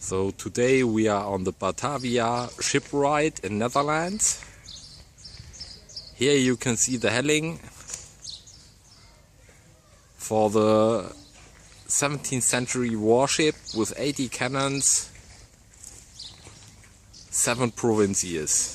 So today we are on the Batavia shipwright in Netherlands. Here you can see the helling for the 17th century warship with 80 cannons, 7 PROVINCIES.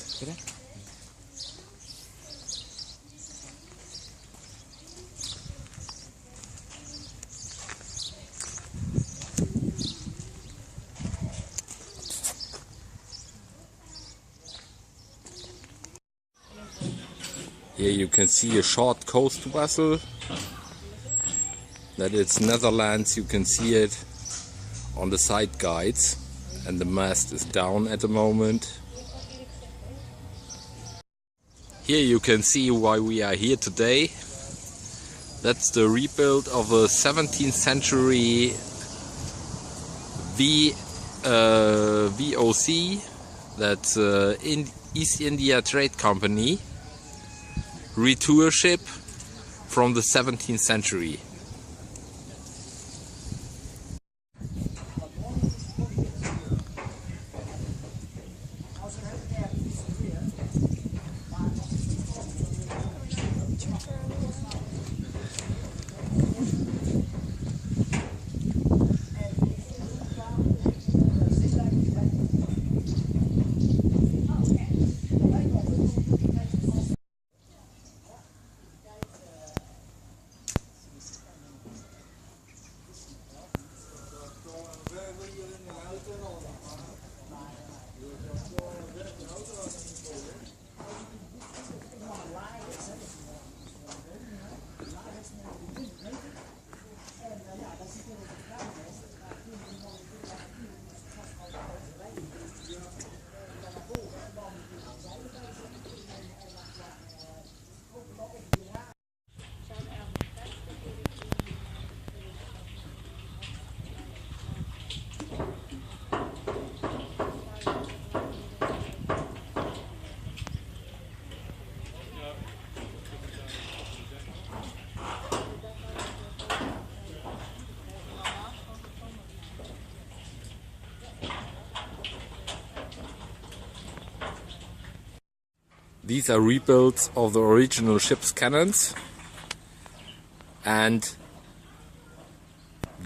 Here you can see a short coast vessel. That it's Netherlands, you can see it on the side guides, and the mast is down at the moment. Here you can see why we are here today. That's the rebuild of a 17th century VOC, that's in East India Trade Company retour ship from the 17th century. These are rebuilds of the original ship's cannons, and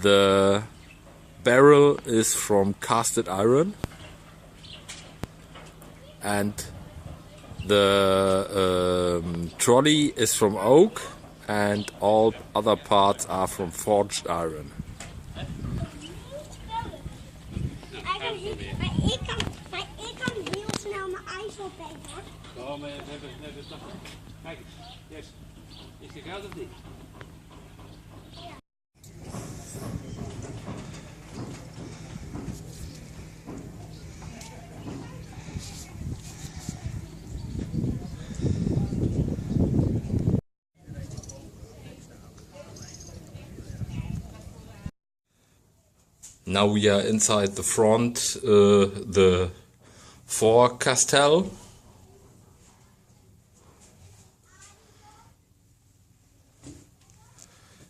the barrel is from casted iron, and the trolley is from oak, and all other parts are from forged iron. Oh, maar we hebben toch... Kijk eens, yes. Is die goud of niet? Now we are inside the front, the forecastle.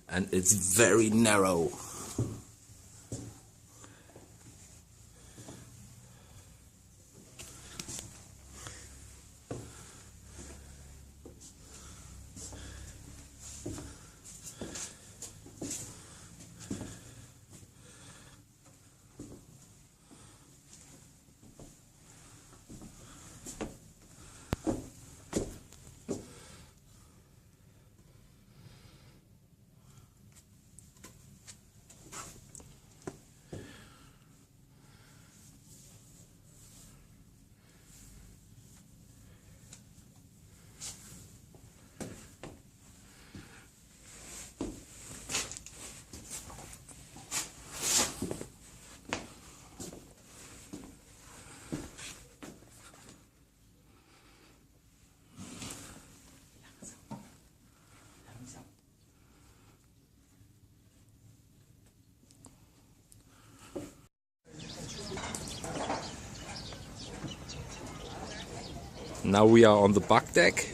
And it's very narrow. Now we are on the back deck.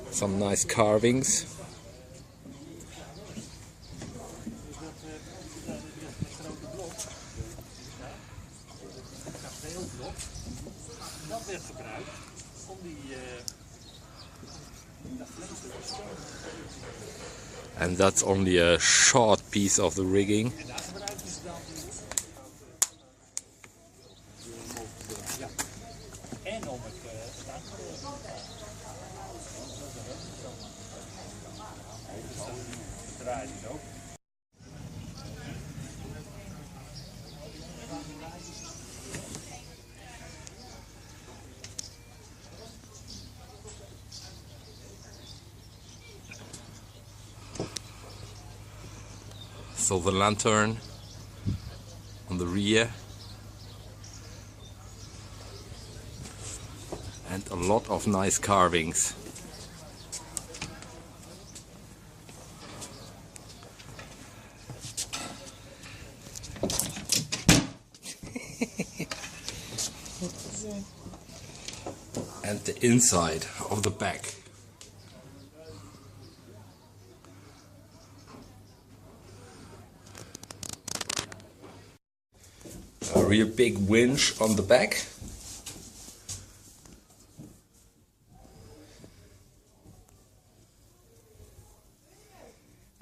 Some nice carvings. heel vlot. Dat werd gebruikt om dat vlees te verstoren. And that's only a short piece of the rigging. En daar gebruiken ze dan ja. En om het draait het ook. So the lantern on the rear and a lot of nice carvings. And the inside of the back. A real big winch on the back.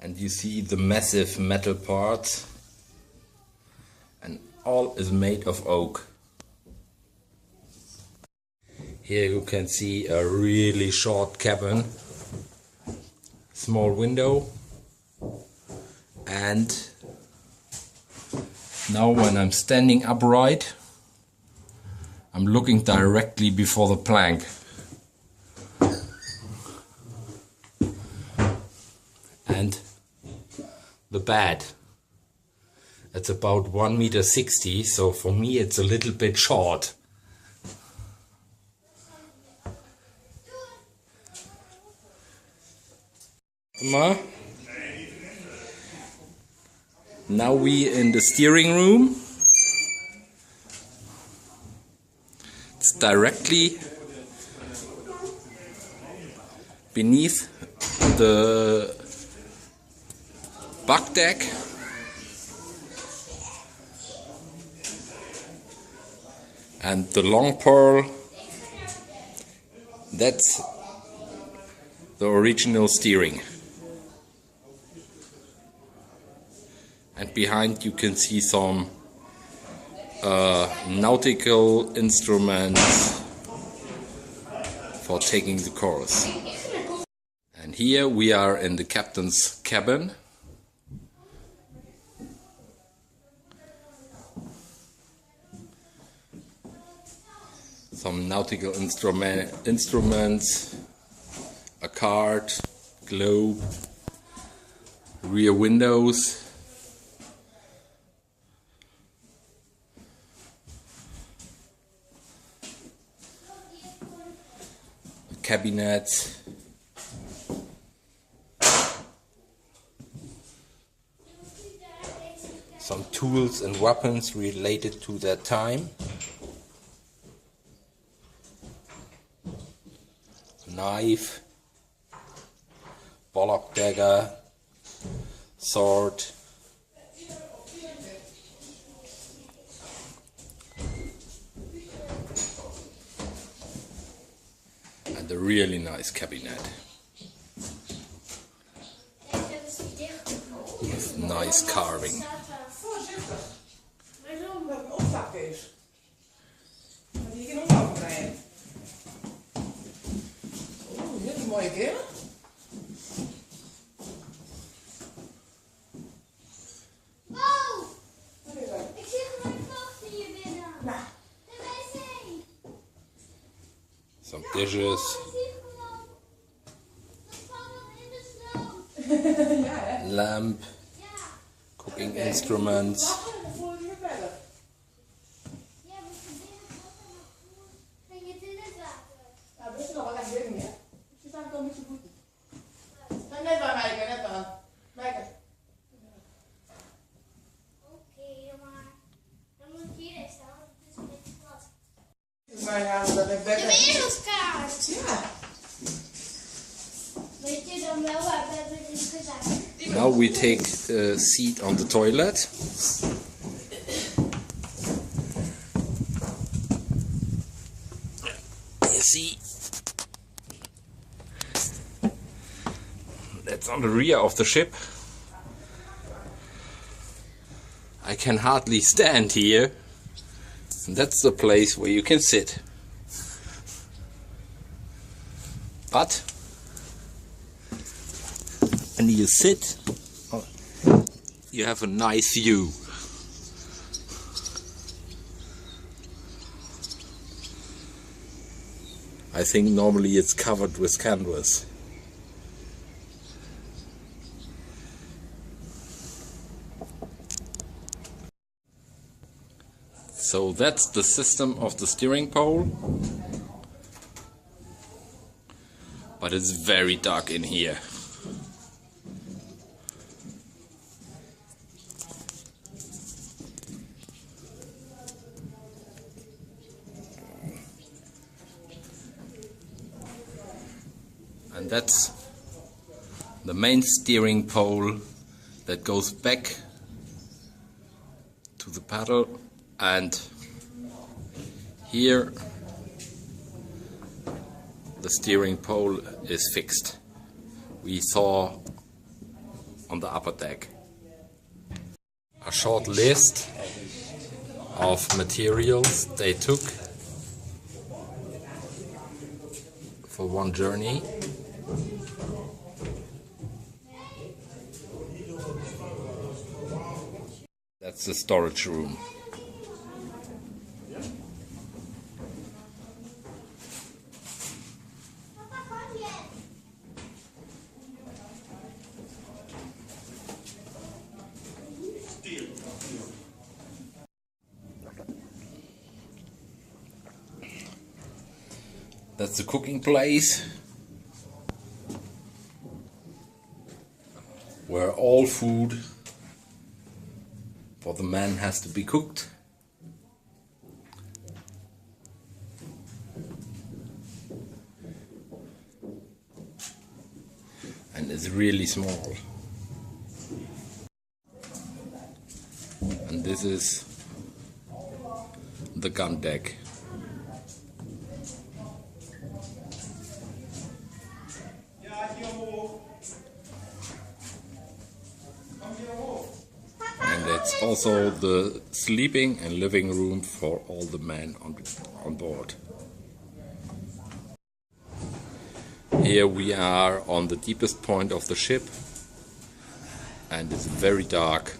And you see the massive metal parts, and all is made of oak. Here you can see a really short cabin, small window, and now when I'm standing upright, I'm looking directly before the plank. And the bed, it's about 1.60 m, so for me it's a little bit short. Now we in the steering room. It's directly beneath the buck deck. And the long pole, that's the original steering. And behind you can see some nautical instruments for taking the course. And here we are in the captain's cabin. Some nautical instruments, a card, globe, rear windows. Cabinet, some tools and weapons related to that time, knife, bollock dagger, sword, and a really nice cabinet with nice carving. Some dishes. Lamp. Cooking instruments. De wereldkaart! Ja. Weet je dan wel waar we hebben dit gedaan? Now we take a seat on the toilet. on the rear of the ship. I can hardly stand here, and that's the place where you can sit. But when you sit, you have a nice view. I think normally it's covered with canvas. So that's the system of the steering pole. But it's very dark in here. And that's the main steering pole that goes back to the paddle, and here the steering pole is fixed. We saw on the upper deck a short list of materials they took for one journey. That's the storage room. That's the cooking place, where all food for the man has to be cooked. And it's really small. And this is the gun deck. And it's also the sleeping and living room for all the men on board. Here we are on the deepest point of the ship, and it's very dark.